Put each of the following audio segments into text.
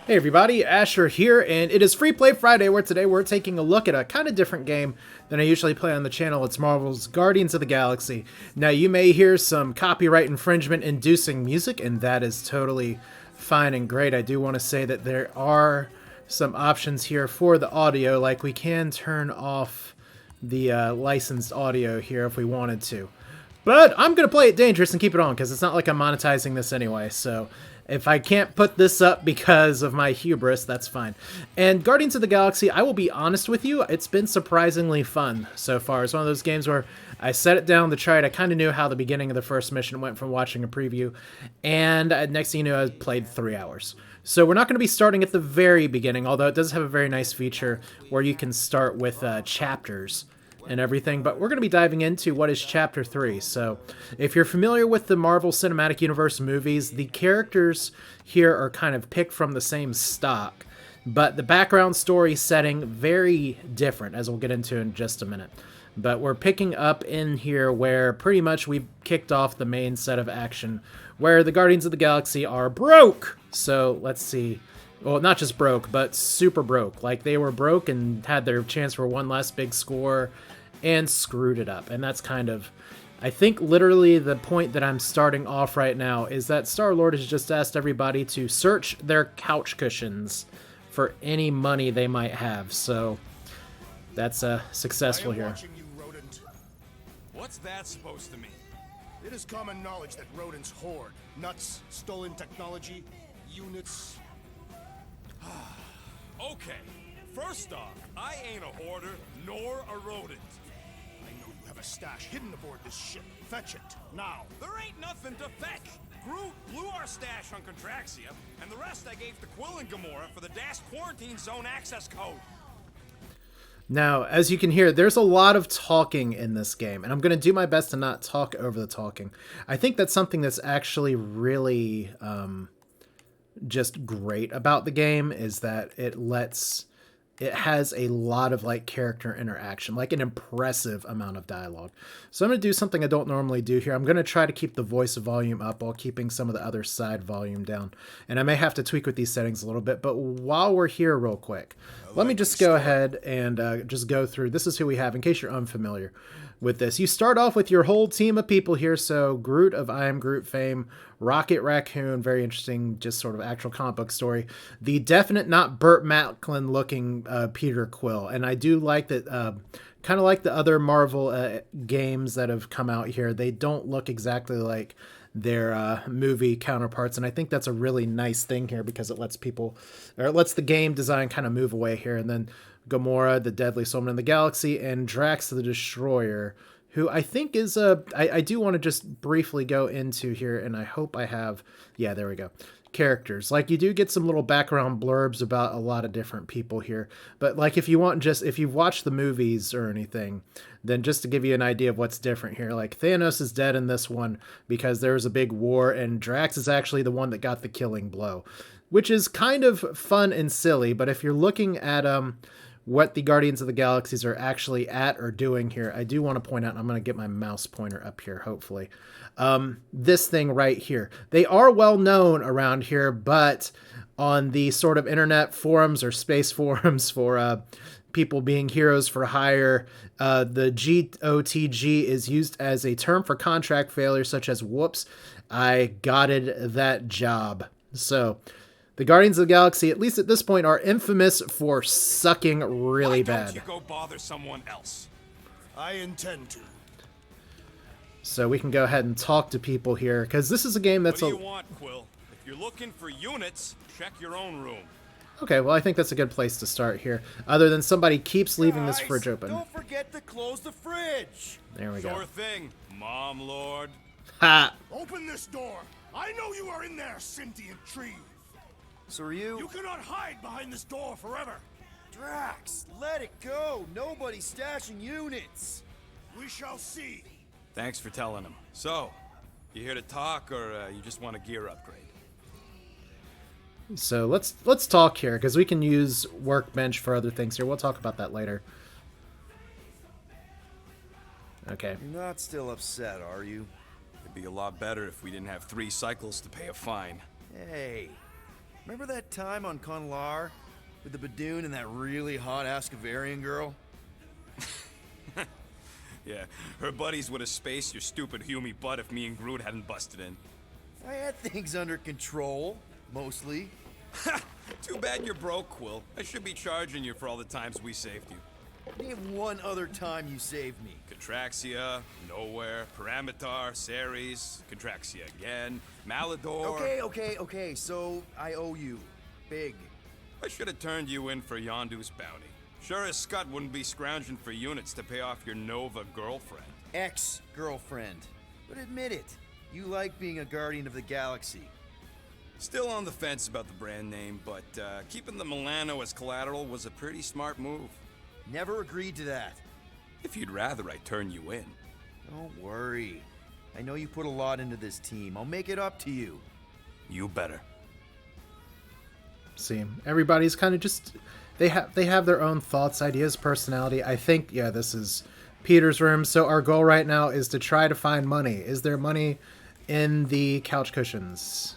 Hey everybody, Asher here, and it is Free Play Friday, where today we're taking a look at a kind of different game than I usually play on the channel. It's Marvel's Guardians of the Galaxy. Now, you may hear some copyright infringement inducing music, and that is totally fine and great. I do want to say that there are some options here for the audio, like we can turn off the licensed audio here if we wanted to. But I'm going to play it dangerous and keep it on, because it's not like I'm monetizing this anyway, so if I can't put this up because of my hubris, that's fine. And Guardians of the Galaxy, I will be honest with you, it's been surprisingly fun so far. It's one of those games where I set it down to try it. I kind of knew how the beginning of the first mission went from watching a preview, and next thing you know, I played 3 hours. So we're not going to be starting at the very beginning, although it does have a very nice feature where you can start with chapters and everything, but we're going to be diving into what is Chapter 3. So if you're familiar with the Marvel Cinematic Universe movies, the characters here are kind of picked from the same stock, but the background story setting very different, as we'll get into in just a minute. But we're picking up in here where pretty much we've kicked off the main set of action, where the Guardians of the Galaxy are broke. So let's see. Well, not just broke, but super broke. Like, they were broke and had their chance for one last big score and screwed it up. And that's kind of, I think, literally the point that I'm starting off right now is that Star-Lord has just asked everybody to search their couch cushions for any money they might have. So that's successful here. You, rodent. What's that supposed to mean? It is common knowledge that rodents hoard nuts, stolen technology, units. Okay, first off, I ain't a hoarder nor a rodent. I know you have a stash hidden aboard this ship. Fetch it, now. There ain't nothing to fetch. Groot blew our stash on Contraxia, and the rest I gave to QUILL and GAMORA for the dash quarantine zone access code. Now, as you can hear, there's a lot of talking in this game, and I'm going to do my best to not talk over the talking. I think that's something that's actually really just great about the game, is that it has a lot of like character interaction, like an impressive amount of dialogue. So I'm going to do something I don't normally do here. I'm going to try to keep the voice volume up while keeping some of the other side volume down. And I may have to tweak with these settings a little bit, but while we're here real quick, let me just go ahead and just go through. This is who we have, in case you're unfamiliar with this. You start off with your whole team of people here. So Groot of I Am Groot fame, Rocket Raccoon, very interesting, just sort of actual comic book story. The definite not Burt Macklin looking Peter Quill. And I do like that, kind of like the other Marvel games that have come out here. They don't look exactly like their movie counterparts, and I think that's a really nice thing here, because it lets people, or it lets the game design kind of move away here. And then GAMORA, the deadliest woman in the galaxy, and Drax the Destroyer, who I think is I do want to just briefly go into here, and I hope I have, yeah, there we go. Characters, like, you do get some little background blurbs about a lot of different people here, but like, if you want, just if you've watched the movies or anything, then just to give you an idea of what's different here, like, Thanos is dead in this one because there was a big war, and Drax is actually the one that got the killing blow, which is kind of fun and silly. But if you're looking at what the Guardians of the Galaxies are actually at or doing here, I do want to point out, and I'm going to get my mouse pointer up here, hopefully, this thing right here. They are well known around here, but on the sort of internet forums or space forums for people being heroes for hire, the GOTG is used as a term for contract failure, such as, whoops, I gotted that job. So the Guardians of the Galaxy, at least at this point, are infamous for sucking really bad. Why don't you go bother someone else? I intend to. So we can go ahead and talk to people here, because this is a game that's What do you want, Quill? If you're looking for units, check your own room. Okay, well, I think that's a good place to start here, other than somebody keeps leaving this Guys, fridge open. Don't forget to close the fridge. There we go. Sure thing, Mom Lord. Ha! Open this door. I know you are in there, sentient tree. So are you? You cannot hide behind this door forever. Drax, let it go. Nobody's stashing units. We shall see. Thanks for telling him. So, you here to talk, or you just want a gear upgrade? So let's talk here, because we can use Workbench for other things here. We'll talk about that later. Okay. You're not still upset, are you? It'd be a lot better if we didn't have 3 cycles to pay a fine. Hey, Remember that time on Conlar with the Badoon and that really hot Ascavarian girl? Yeah, her buddies would have spaced your stupid Humy butt if me and Groot hadn't busted in. I had things under control, mostly. Too bad you're broke, Quill. I should be charging you for all the times we saved you. Name one other time you saved me. Contraxia, Nowhere, Paramitar, Ceres, Contraxia again, Malador. Okay, so I owe you. Big. I should have turned you in for Yondu's bounty. Sure as Scott wouldn't be scrounging for units to pay off your Nova girlfriend. Ex-girlfriend. But admit it, you like being a Guardian of the Galaxy. Still on the fence about the brand name, but keeping the Milano as collateral was a pretty smart move. Never agreed to that. If you'd rather I turn you in. Don't worry. I know you put a lot into this team. I'll make it up to you. You better. See, everybody's kind of just they have their own thoughts, ideas, personality. I think this is Peter's room. So our goal right now is to try to find money. Is there money in the couch cushions?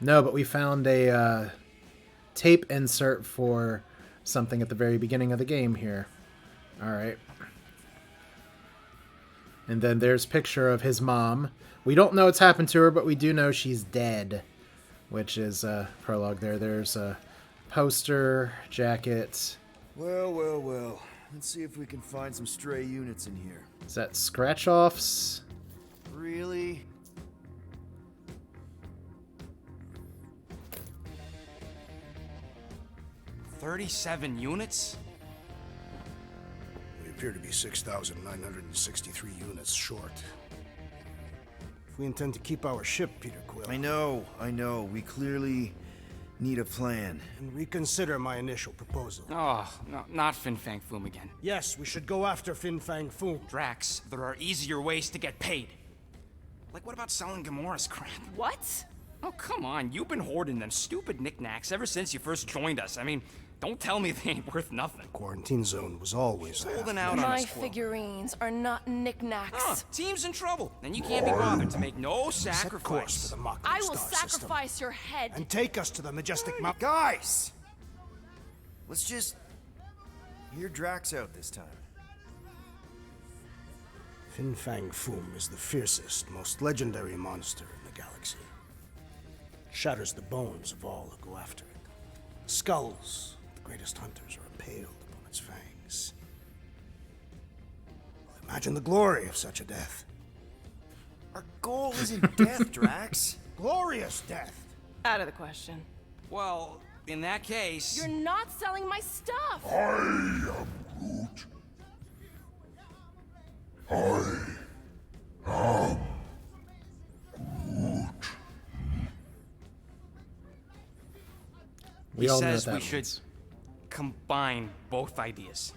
No, but we found a tape insert for something at the very beginning of the game here. All right. And then there's a picture of his mom. We don't know what's happened to her, but we do know she's dead, which is a prologue there. There's a poster, jacket. Well. Let's see if we can find some stray units in here. Is that scratch-offs? Really? $37 units? We appear to be 6,963 units short. If we intend to keep our ship, Peter Quill, I know. We clearly need a plan. and reconsider my initial proposal. Oh, no, not Fin Fang Foom again. Yes, we should go after Fin Fang Foom. Drax, there are easier ways to get paid. Like, what about selling Gamora's crap? What? Oh, come on. You've been hoarding them stupid knickknacks ever since you first joined us. I mean, don't tell me they ain't worth nothing. Quarantine zone was always a Holding half- out on My us, Quill. figurines are not knickknacks. Team's in trouble, and you can't be bothered to make no Set course for sacrifice. the Mockery I will Star system, sacrifice your head. and take us to the majestic mountain. Guys! Let's just hear Drax out this time. Fin Fang Foom is the fiercest, most legendary monster in the galaxy. It shatters the bones of all who go after it. The skulls of the greatest hunters are impaled upon its fangs. Well, imagine the glory of such a death. Our goal isn't death, Drax. Glorious death! Out of the question. Well, in that case... You're not selling my stuff. We He all know says what that we should means. combine both ideas.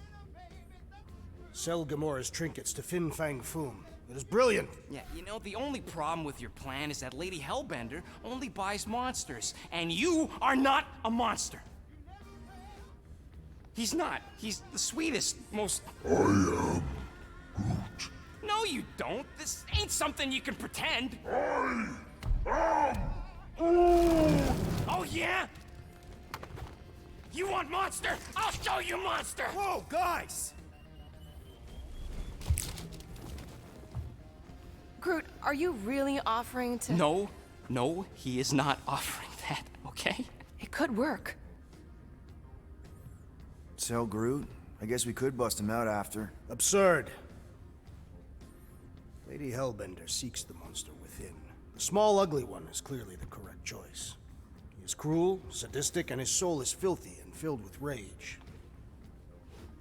Sell Gamora's trinkets to Fin Fang Foom. It is brilliant. Yeah, you know, the only problem with your plan is that Lady Hellbender only buys monsters, and you are not a monster. He's not. He's the sweetest, most... I am Groot. No, you don't. This ain't something you can pretend. I am Groot. Oh, yeah? You want monster? I'll show you monster! Whoa, guys! Groot, are you really offering to... No, he is not offering that, okay? It could work. Sell Groot? I guess we could bust him out after. Absurd. Lady Hellbender seeks the monster within. The small, ugly one is clearly the correct choice. He is cruel, sadistic, and his soul is filthy and filled with rage.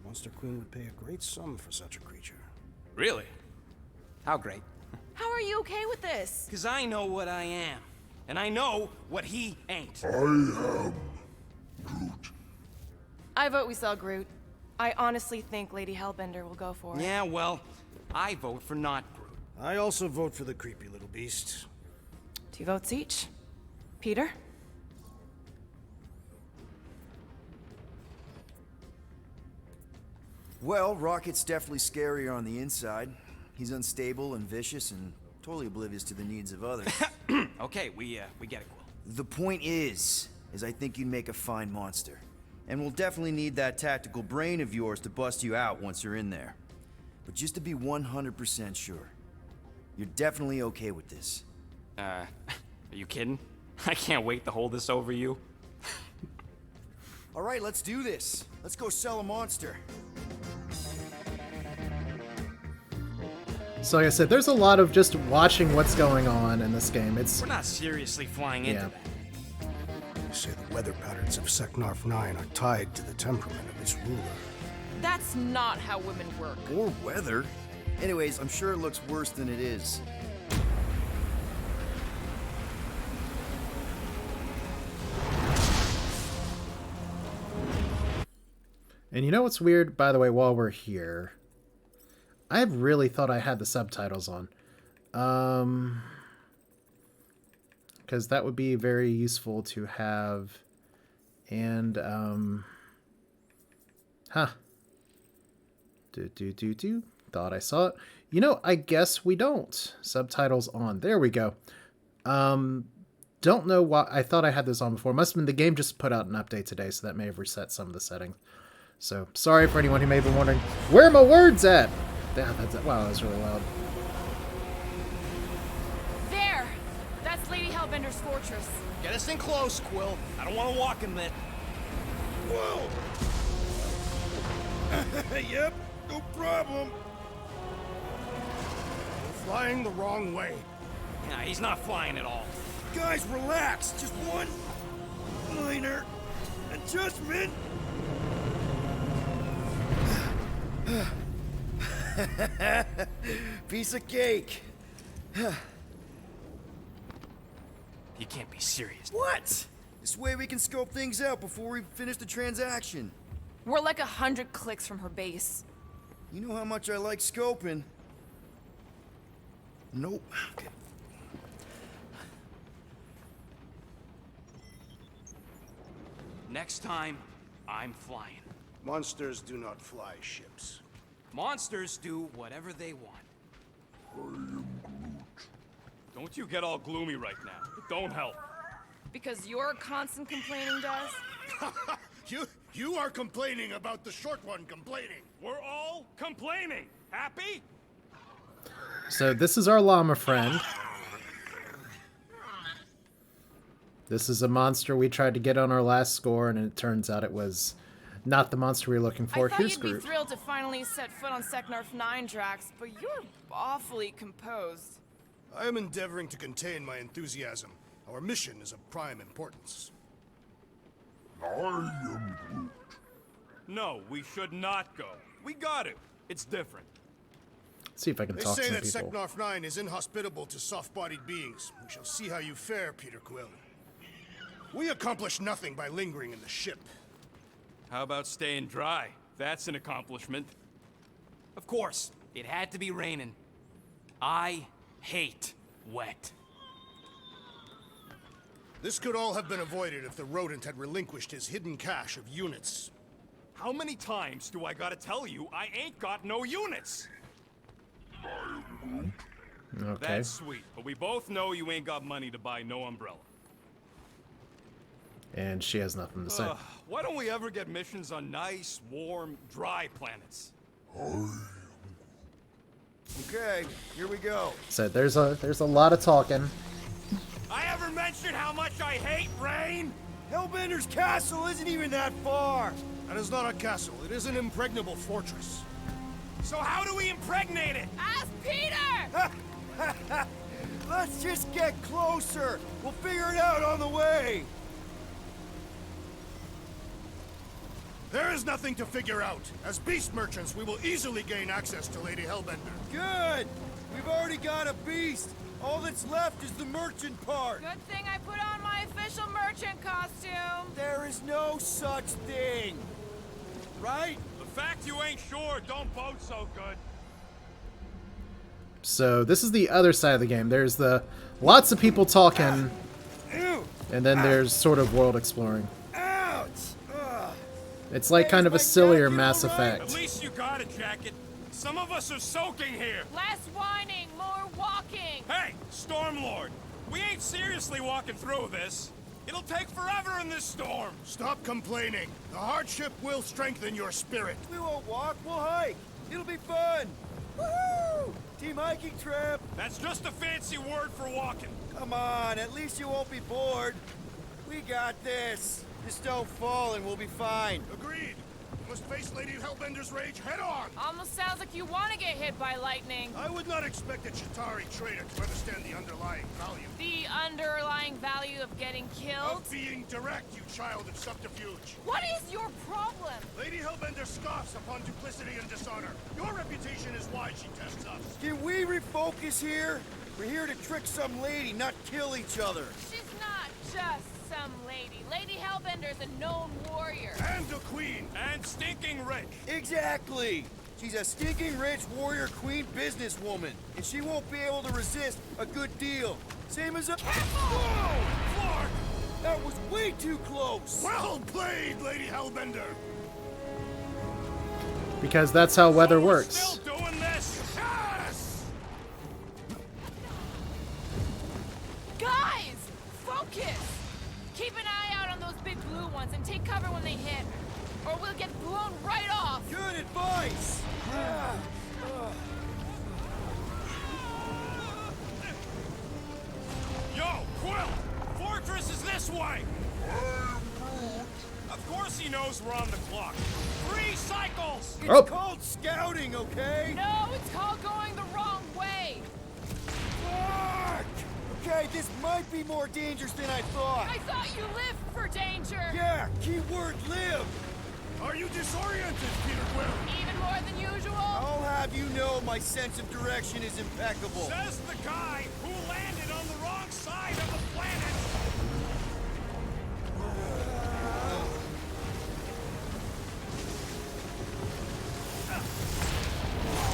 Monster Queen would pay a great sum for such a creature. Really? How great? How are you okay with this? Because I know what I am. And I know what he ain't. I vote we sell Groot. I honestly think Lady Hellbender will go for it. Yeah, well, I vote for not Groot. I also vote for the creepy little beast. 2 votes each. Peter? Well, Rocket's definitely scarier on the inside. He's unstable and vicious and totally oblivious to the needs of others. Okay, we get it, Quill. The point is I think you'd make a fine monster. And we'll definitely need that tactical brain of yours to bust you out once you're in there. But just to be 100% sure, you're definitely okay with this. Are you kidding? I can't wait to hold this over you. All right, let's do this. Let's go sell a monster. So like I said, there's a lot of just watching what's going on in this game. It's We're not seriously flying into yeah. that. You say the weather patterns of Seknarf 9 are tied to the temperament of its ruler. That's not how women work. Or weather. Anyways, I'm sure it looks worse than it is. And you know what's weird, by the way, while we're here? I really thought I had the subtitles on. Because that would be very useful to have. And, Thought I saw it. You know, I guess we don't. Subtitles on. There we go. Don't know why. I thought I had this on before. Must have been the game just put out an update today, so that may have reset some of the settings. So, sorry for anyone who may have been wondering, where are my words at? Wow, that was really loud. There! That's Lady Hellbender's fortress. Get us in close, Quill. I don't want to walk in it. Whoa! Yep, no problem. We're flying the wrong way. Nah, he's not flying at all. Guys, relax. Just one minor adjustment. Piece of cake. You can't be serious. What? This way we can scope things out before we finish the transaction. We're like 100 clicks from her base. You know how much I like scoping. Nope. Okay. Next time, I'm flying. Monsters do not fly ships. Monsters do whatever they want. Don't you get all gloomy right now. It don't help. Because your constant complaining does? You are complaining about the short one complaining. We're all complaining. Happy? So this is our llama friend. This is a monster we tried to get on our last score, and it turns out it was not the monster we were looking for. I thought Here's you'd be Groot. thrilled to finally set foot on Seknarf 9, Drax, but you're awfully composed. I am endeavoring to contain my enthusiasm. Our mission is of prime importance. No, we should not go. We got to. It's different. Let's see if I can They talk say to that people. Seknarf 9 is inhospitable to soft-bodied beings. We shall see how you fare, Peter Quill. We accomplish nothing by lingering in the ship. How about staying dry? That's an accomplishment. Of course, it had to be raining. I hate wet. This could all have been avoided if the rodent had relinquished his hidden cache of units. How many times do I gotta tell you I ain't got no units? Okay. That's sweet, but we both know you ain't got money to buy no umbrella. And she has nothing to say. Why don't we ever get missions on nice, warm, dry planets? Okay, here we go. So there's a lot of talking. I ever mentioned how much I hate rain? Hellbender's castle isn't even that far. That is not a castle. It is an impregnable fortress. So how do we impregnate it? Ask Peter! Let's just get closer. We'll figure it out on the way. There is nothing to figure out. As beast merchants, we will easily gain access to Lady Hellbender. Good. We've already got a beast. All that's left is the merchant part. Good thing I put on my official merchant costume. There is no such thing. Right? The fact you ain't sure don't bode so good. So this is the other side of the game. There's the lots of people talking, Ew. and then there's sort of world exploring. Ouch. Ugh. It's like Hey, kind is of a my sillier jacket Mass all right? At Effect. least you got a jacket. Some of us are soaking here. Less whining, more walking. Hey, Stormlord, We ain't seriously walking through this. It'll take forever in this storm. Stop complaining. The hardship will strengthen your spirit. We won't walk, we'll hike. It'll be fun. Woohoo! Team hiking trip. That's just a fancy word for walking. Come on, at least you won't be bored. We got this. Just don't fall and we'll be fine. Agreed. You must face Lady Hellbender's rage head on. Almost sounds like you want to get hit by lightning. I would not expect a Chitauri trader to understand the underlying value. The underlying value of getting killed? Of being direct, you child of subterfuge. What is your problem? Lady Hellbender scoffs upon duplicity and dishonor. Your reputation is why she tests us. Can we refocus here? We're here to trick some lady, not kill each other. She's not just some lady. Lady Hellbender's a known warrior. And a queen. And stinking rich. Exactly! She's a stinking rich warrior queen businesswoman, and she won't be able to resist a good deal. Same as a— Whoa! Clark! That was way too close! Well played, Lady Hellbender! Because that's how weather So we're works. Still doing this? Yes! Guys! Focus! Keep an eye out on those big blue ones and take cover when they hit. Or we'll get blown right off! Good advice! Yo, Quill! Fortress is this way! Of course he knows we're on the clock. 3 cycles! It's Oh. called scouting, okay? No, it's called going the wrong way! Fuck! Okay, this might be more dangerous than I thought. I thought you lived for danger! Yeah, keyword live! Are you disoriented, Peter Quill? Even more than usual? I'll have you know my sense of direction is impeccable. Says the guy who landed on the wrong side of the planet!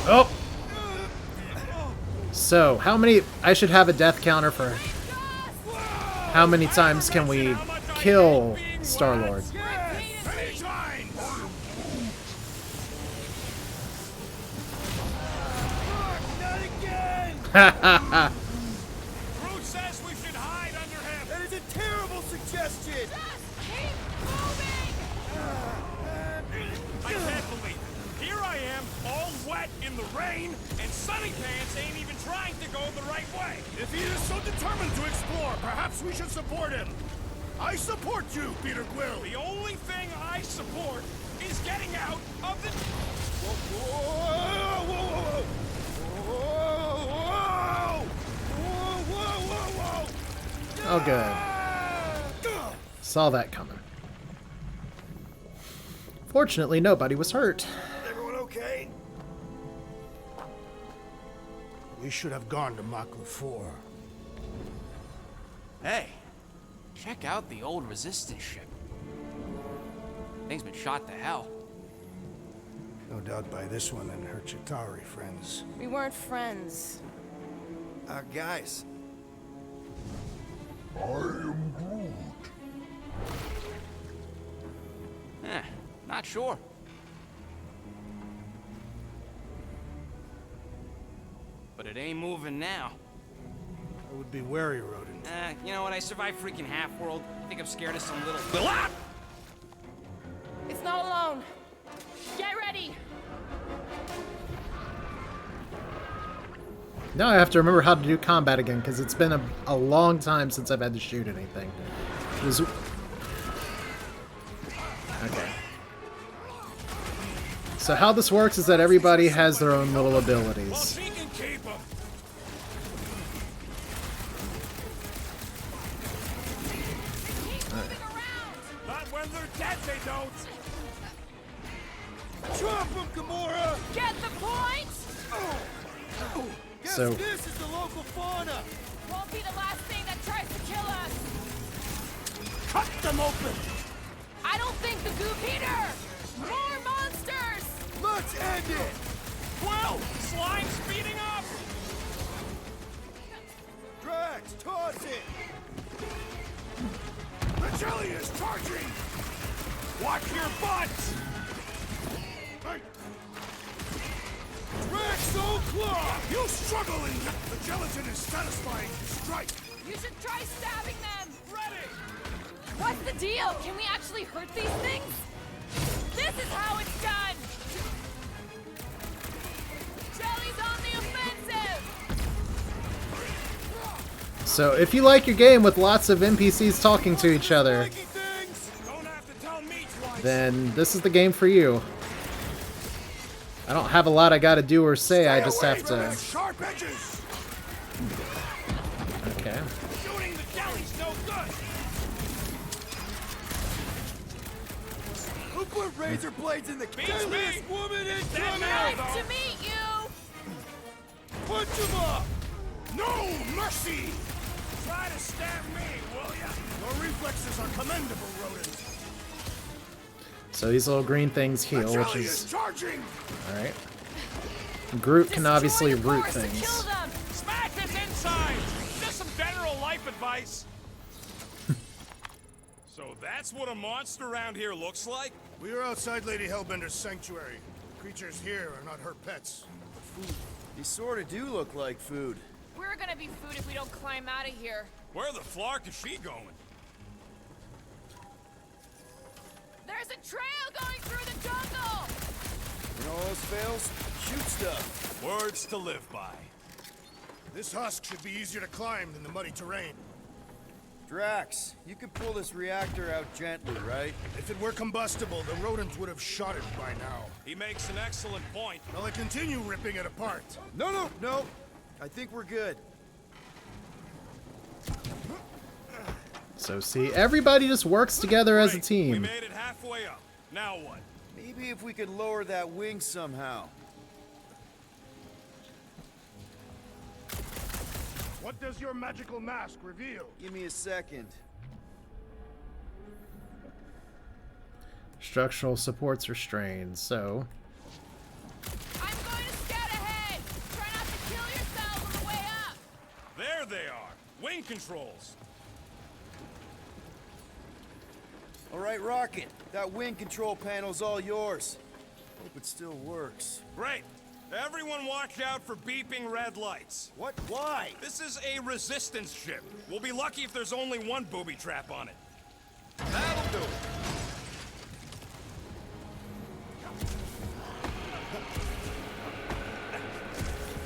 Oh! So, how many... I should have a death counter for how many times can we kill Star-Lord. Anytime! Not again! Groot says we should hide under him! That is a terrible suggestion! Just keep moving! I can't believe it. Here I am, all wet in the rain, and Sunny Pants ain't even trying to go the right way. If he is so determined to explore, perhaps we should support him. I support you, Peter Quill. The only thing I support is getting out of the... Oh, good. Saw that coming. Fortunately, nobody was hurt. Everyone okay? We should have gone to Mach 4. Hey, check out the old resistance ship. Thing's been shot to hell. No doubt by this one and her Chitauri friends. We weren't friends. Guys. Not sure. But it ain't moving now. I would be wary, Rodent. You know what? I survived freaking Half-World. I think I'm scared of some little... Ah! It's not alone. Get ready! Now I have to remember how to do combat again, because it's been a long time since I've had to shoot anything. It was... Okay. So how this works is that everybody has their own little Well, abilities. she can keep him. Keep moving around! Not when they're dead, they don't. Drop him, Gamora! Get the point? Guess So- this is the local fauna! Won't be the last thing that tries to kill us. Cut them open! I don't think the goo Peter! More monsters! Let's end it! Quill, slime speeding up. Drax, toss it! The jelly is charging! Watch your butts. Hey, Drax, so claw! you struggle in... The gelatin is satisfying. Strike! You should try stabbing them! Ready! What's the deal? Can we actually hurt these things? This is how it's done! Jelly's on the offensive! So if you like your game with lots of NPCs talking to each other, Don't have to tell me twice. then this is the game for you. I don't have a lot I gotta do or say, I just have to... Sharp edges! Okay. Shooting the jelly's no good. Who put razor blades in the Beats me. woman in That Nice now, to meet you! Punch him up! No mercy! Try to stab me, will ya? Your reflexes are commendable, rodent. So these little green things heal, which Jelly is... charging! Alright. Groot can obviously Destroy the root forest to things. kill them! Smack his insides! Just some general life advice. So that's what a monster around here looks like? We are outside Lady Hellbender's sanctuary. Creatures here are not her pets, but food. You sort of do look like food. We're gonna be food if we don't climb out of here. Where the flark is she going? There's a trail going through the jungle! When all else fails, shoot stuff. Words to live by. This husk should be easier to climb than the muddy terrain. Drax, you can pull this reactor out gently, right? If it were combustible, the rodent would have shot it by now. He makes an excellent point. Will I continue ripping it apart? No. I think we're good. So see, everybody just works together as a Great. We team. made it halfway up. Now what? Maybe if we could lower that wing somehow. What does your magical mask reveal? Give me a second. Structural supports are strained, so... I'm going to scout ahead! Try not to kill yourself on the way up! There they are. Wing controls. All right, Rocket. That wing control panel's all yours. Hope it still works. Great. Everyone watch out for beeping red lights. What? Why? This is a resistance ship. We'll be lucky if there's only one booby trap on it. That'll do it.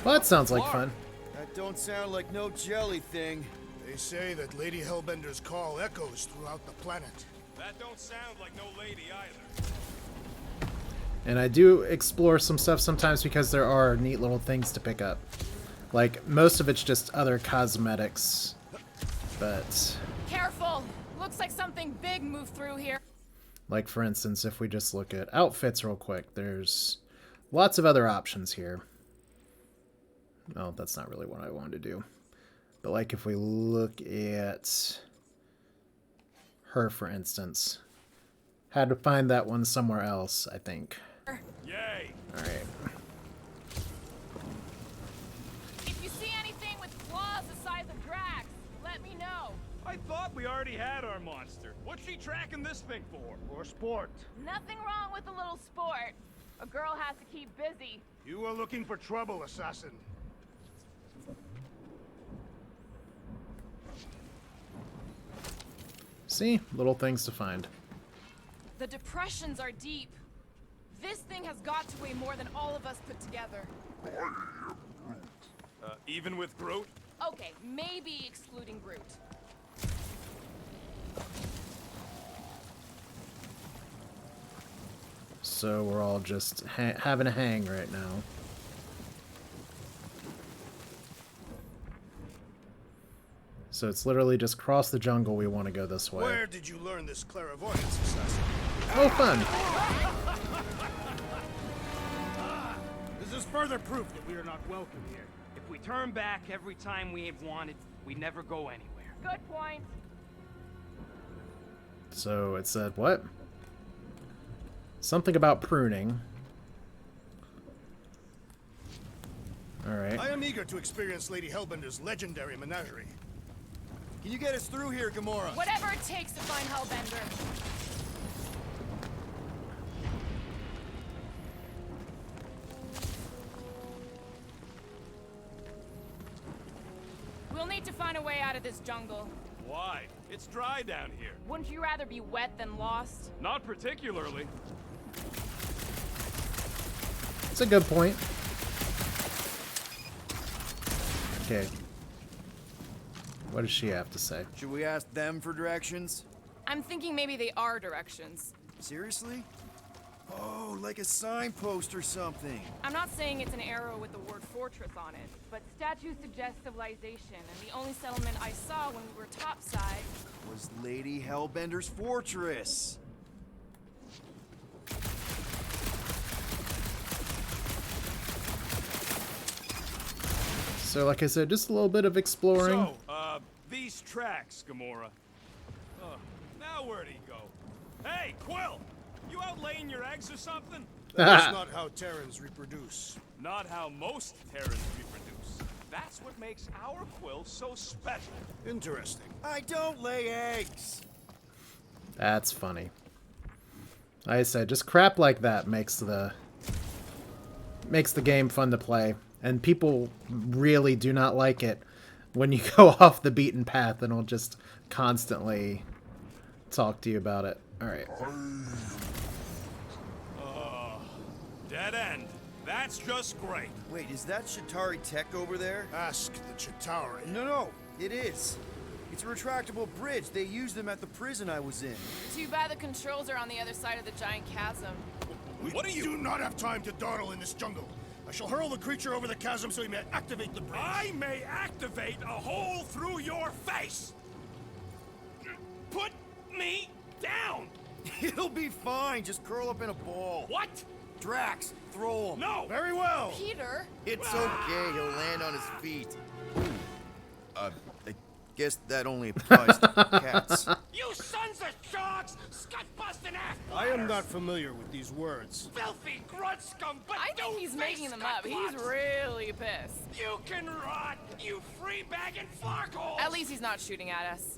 Well, that sounds like fun. That don't sound like no jelly thing. They say that Lady Hellbender's call echoes throughout the planet. That don't sound like no lady either. And I do explore some stuff sometimes because there are neat little things to pick up. Like, most of it's just other cosmetics. But, Careful! Looks like something big moved through here. like for instance, if we just look at outfits real quick, there's lots of other options here. Oh, that's not really what I wanted to do. But like if we look at her, for instance, had to find that one somewhere else, I think. Yay. All right. If you see anything with claws the size of Drax, let me know. I thought we already had our monster. What's she tracking this thing for? For sport. Nothing wrong with a little sport. A girl has to keep busy. You are looking for trouble, assassin. See? Little things to find. The depressions are deep. This thing has got to weigh more than all of us put together. Even with Groot? Okay, maybe excluding Groot. So we're all just having a hang right now. So it's literally just cross the jungle, we want to go this way. Where did you learn this clairvoyance, assassin? Oh, fun! This is further proof that we are not welcome here. If we turn back every time we have wanted, we never go anywhere. Good point. So it said what? Something about pruning. Alright. I am eager to experience Lady Hellbender's legendary menagerie. Can you get us through here, Gamora? Whatever it takes to find Hellbender. We'll need to find a way out of this jungle. Why? It's dry down here. Wouldn't you rather be wet than lost? Not particularly. It's a good point. Okay. What does she have to say? Should we ask them for directions? I'm thinking maybe they are directions. Seriously? Oh, like a signpost or something. I'm not saying it's an arrow with the word fortress on it, but statues suggest civilization, and the only settlement I saw when we were topside Was Lady Hellbender's fortress. So, like I said, just a little bit of exploring. So, these tracks, GAMORA. Now where'd he go? Hey, Quill! You out laying your eggs or something? That's not how Terrans reproduce. Not how most Terrans reproduce. That's what makes our Quill so special. Interesting. I don't lay eggs. That's funny. Like I said, just crap like that makes the game fun to play, and people really do not like it when you go off the beaten path and will just constantly talk to you about it. All right. Dead end. That's just great. Wait, is that Shatari tech over there? Ask the Chitauri. No, it is. It's a retractable bridge. They used them at the prison I was in. Too bad the controls are on the other side of the giant chasm. What are you... do not have time to dawdle in this jungle. I shall hurl the creature over the chasm so he may activate the bridge. I may activate a hole through your face! Put me down! It'll be fine. Just curl up in a ball. What? Drax, throw him. No! Very well. Peter? It's okay. He'll land on his feet. I guess that only applies to cats. You sons of sharks! Scut-busting ass! I am not familiar with these words. Filthy grunt scum, but I think he's making them up. He's really pissed. You can rot, you free-bagging flarkhole! At least he's not shooting at us.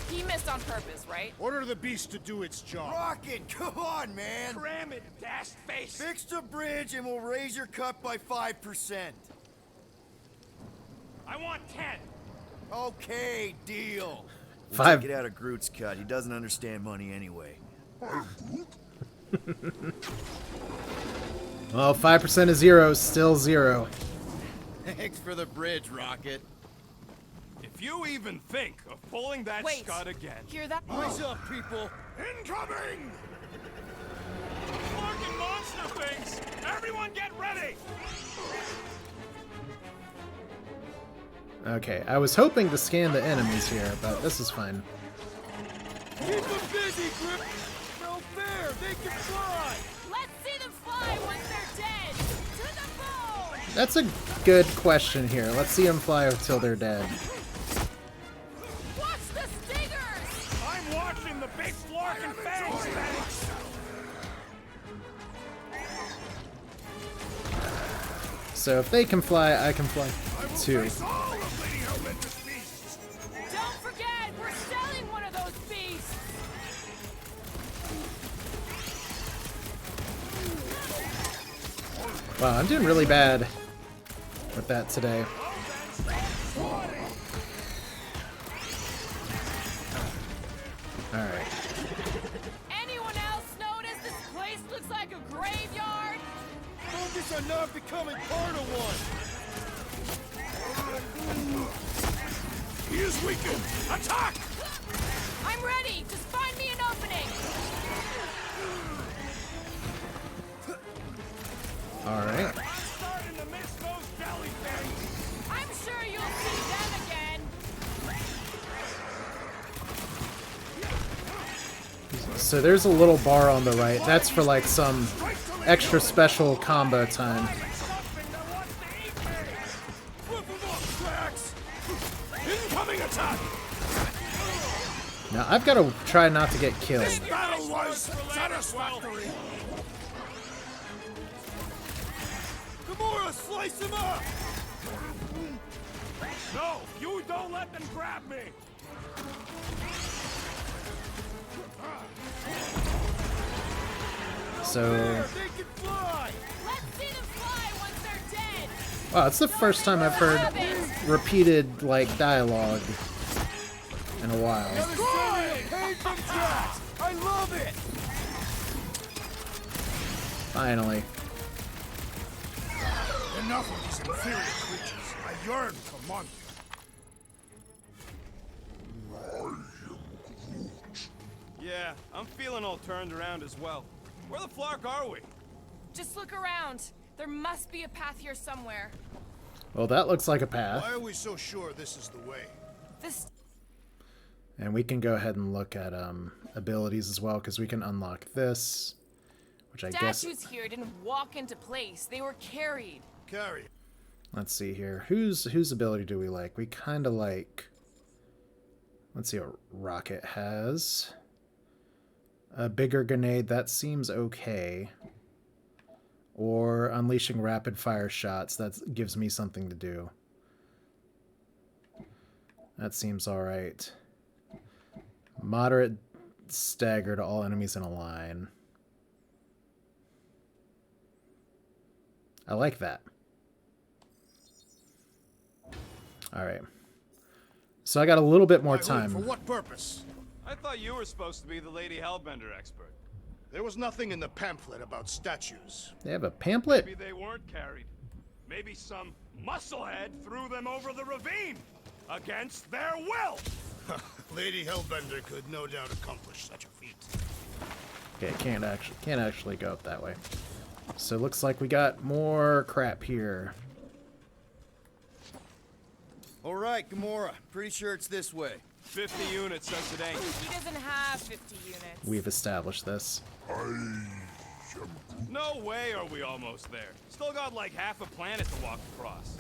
He missed on purpose, right? Order the beast to do its job. Rocket, come on, man. Cram it, dash face! Fix the bridge and we'll raise your cut by 5%. I want 10! Okay, deal. We'll Five. take it out of Groot's cut. He doesn't understand money anyway. Well, 5% of 0 is still 0. Thanks for the bridge, Rocket. If you even think of pulling that Wait. scud again... Hear that? Eyes up, people. Incoming! Fucking monster things! Everyone get ready! Okay, I was hoping to scan the enemies here, but this is fine. Keep them busy, Grip. No fair. They can fly. Let's see them fly once they're dead! To the bone! That's a good question here. Let's see them fly until they're dead. Watch the stingers! I'm watching the big flarkin' fangs thing! So if they can fly, I can fly too. All of Lady Hellbender's beasts! Don't forget, we're selling one of those beasts! Wow, I'm doing really bad with that today. Alright. Anyone else notice this place looks like a graveyard? Focus on not becoming part of one. He is weakened! Attack! I'm ready! Just find me an opening! Alright. I'm starting to miss those jelly things! I'm sure you'll see them again! So there's a little bar on the right. That's for like some extra special combo time. Something that wants to eat me! Flip him off, Drax! Incoming attack! Now I've got to try not to get killed. Battle was satisfactory! Gamora, slice him up. No, you don't let them grab me! So, They can fly. Let's see them fly once they're dead! wow, it's the first time I've heard Stop it! repeated, like, dialogue in a while. I love it! Finally. Enough of these inferior creatures. I yearn for monsters. Yeah, I'm feeling all turned around as well. Where the flark are we? Just look around. There must be a path here somewhere. Well, that looks like a path. Why are we so sure this is the way? This And we can go ahead and look at abilities as well, because we can unlock this, which I guess... statues here didn't walk into place. They were carried. Carry. Let's see here. Whose ability do we like? We kind of like... Let's see what Rocket has. A bigger grenade, that seems okay. Or unleashing rapid fire shots, that gives me something to do. That seems alright. Moderate stagger to all enemies in a line. I like that. Alright. So I got a little bit more For time. what purpose? I thought you were supposed to be the Lady Hellbender expert. There was nothing in the pamphlet about statues. They have a pamphlet? Maybe they weren't carried. Maybe some musclehead threw them over the ravine against their will. Lady Hellbender could no doubt accomplish such a feat. Okay, can't actually go up that way. So it looks like we got more crap here. All right, Gamora. Pretty sure it's this way. 50 units says today. He doesn't have 50 units. We've established this. No way are we almost there. Still got like half a planet to walk across.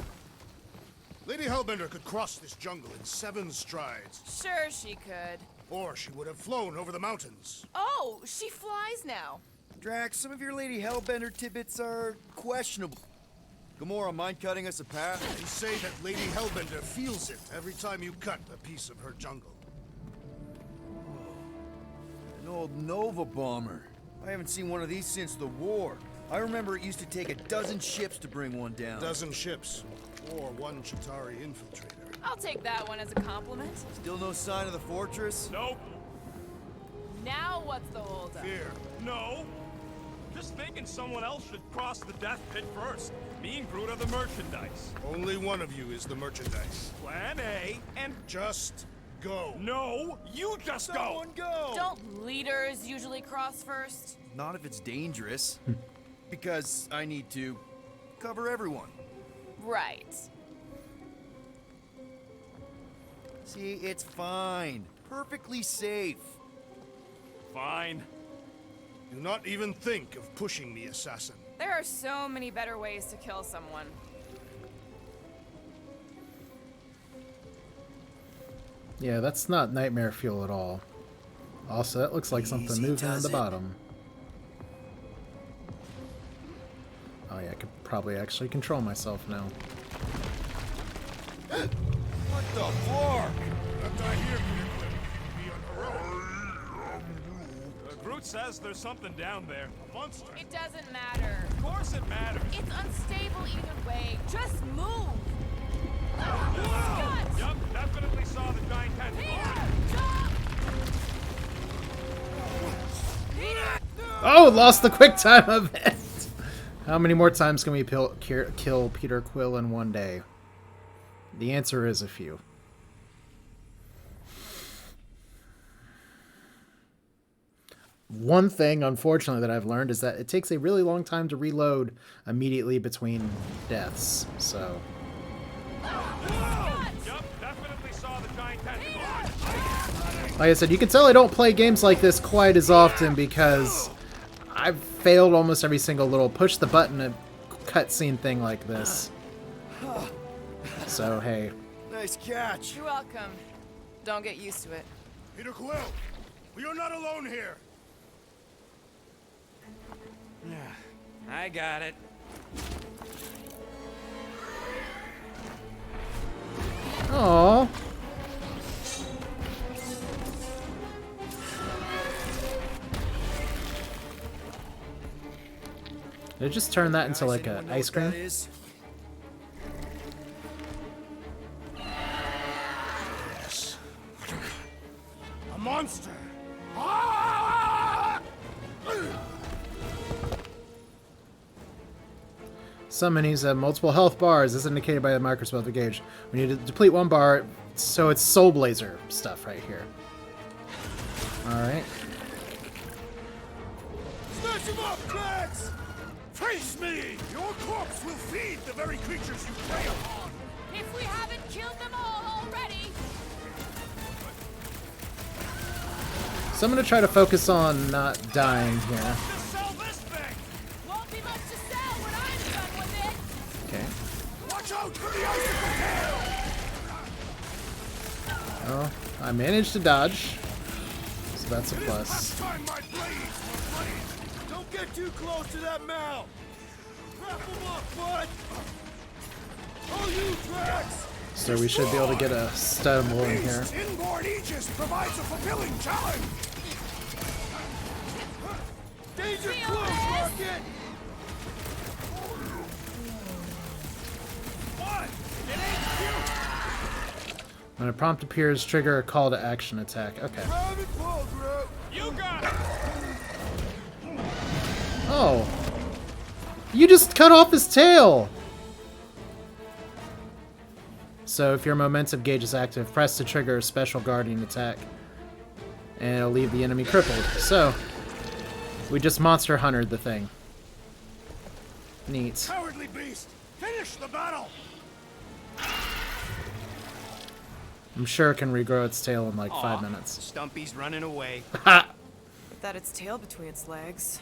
Lady Hellbender could cross this jungle in 7 strides. Sure she could. Or she would have flown over the mountains. Oh, she flies now. Drax, some of your Lady Hellbender tidbits are questionable. Gamora, mind cutting us a path? They say that Lady Hellbender feels it every time you cut a piece of her jungle. An old Nova bomber. I haven't seen one of these since the war. I remember it used to take a dozen ships to bring one down. Dozen ships. Or 1 Chitauri infiltrator. I'll take that one as a compliment. Still no sign of the fortress? Nope. Now what's the holdup? Fear. No. Just thinking someone else should cross the death pit first. Me and Groot are the merchandise. Only one of you is the merchandise. Plan A and Just go. no, you just go. Someone go! Don't leaders usually cross first? Not if it's dangerous. Because I need to cover everyone. Right. See, it's fine. Perfectly safe. Fine. Do not even think of pushing me, assassin. There are so many better ways to kill someone. Yeah, that's not nightmare fuel at all. Also, that looks like something Easy moving on does the it. bottom. Oh yeah, I could probably actually control myself now. What the fuck? Not die here, Peter. Be unheroic. Groot says there's something down there. A monster. It doesn't matter. Of course it matters. It's unstable either way. Just move! Guts! Yup, definitely saw the giant tentacle. Peter! Stop! Oh, lost the quick time event! How many more times can we kill Peter Quill in one day? The answer is a few. One thing, unfortunately, that I've learned is that it takes a really long time to reload immediately between deaths, so... Yup, definitely saw the giant tentacle. Like I said, you can tell I don't play games like this quite as often because I've failed almost every single little push the button cutscene thing like this. So, hey. Nice catch. You're welcome. Don't get used to it. Peter Quill, we are not alone here. I got it. Aww. Did it just turn that into like Guys, an anyone know ice what that cream? is? Some minis have multiple health bars, as indicated by the microspell of the gauge. We need to deplete one bar, so it's Soul Blazer stuff right here. Alright. Smash him up, Drax! Face me! Your corpse will feed the very creatures you prey upon! If we haven't killed them all already! So I'm going to try to focus on not dying here. Just sell this thing! Won't be much to sell when I'm done with it! Okay. Watch out for the icicle tail! Oh, I managed to dodge. So that's a plus. Last time my blades were blades! Don't get too close to that mouth! Wrap him up, bud! Oh, you Drax! So we should be able to get a stun in here. Beast's inborn aegis provides a fulfilling challenge! Danger Feel close, this? Rocket! What? It ain't cute! When a prompt appears, trigger a call to action attack. Okay. Grab and pull, Groot! You got it! Oh. You just cut off his tail! So if your momentum gauge is active, press to trigger a special guardian attack. And it'll leave the enemy crippled. So, we just Monster Huntered the thing. Neat. Cowardly beast! Finish the battle! I'm sure it can regrow its tail in like 5 minutes. Stumpy's running away. Ha! With that its tail between its legs.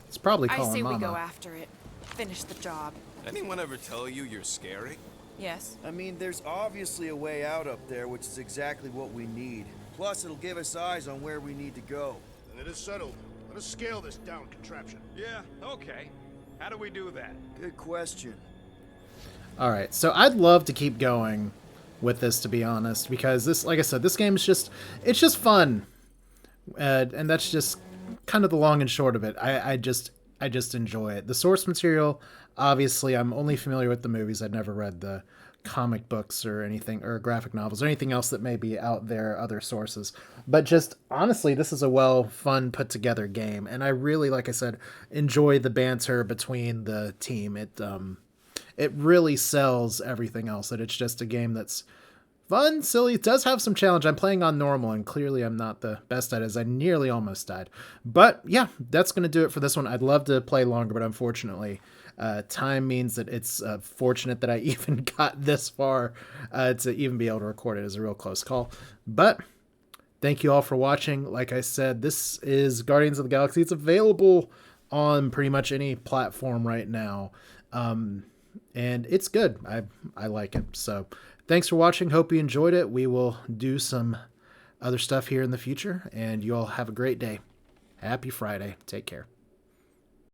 It's probably I calling say Mama. we go after it. Finish the job. Anyone ever tell you you're scary? Yes. I mean, there's obviously a way out up there, which is exactly what we need. Plus, it'll give us eyes on where we need to go. Then it is settled. Let us scale this down contraption. Yeah, okay. How do we do that? Good question. Alright, so I'd love to keep going with this, to be honest, because this, like I said, this game is just, it's just fun. And that's just kind of the long and short of it. I just enjoy it. The source material, obviously, I'm only familiar with the movies. I've never read the comic books or anything, or graphic novels, or anything else that may be out there, other sources. But just, honestly, this is a fun, put-together game. And I really, like I said, enjoy the banter between the team. It really sells everything else. That it's just a game that's fun, silly. It does have some challenge. I'm playing on normal, and clearly I'm not the best at it, as I nearly almost died. But yeah, that's going to do it for this one. I'd love to play longer, but unfortunately, time means that it's fortunate that I even got this far to even be able to record it. Is a real close call. But thank you all for watching. Like I said, this is Guardians of the Galaxy. It's available on pretty much any platform right now. And it's good. I like it. So thanks for watching. Hope you enjoyed it. We will do some other stuff here in the future, and you all have a great day. Happy Friday. Take care.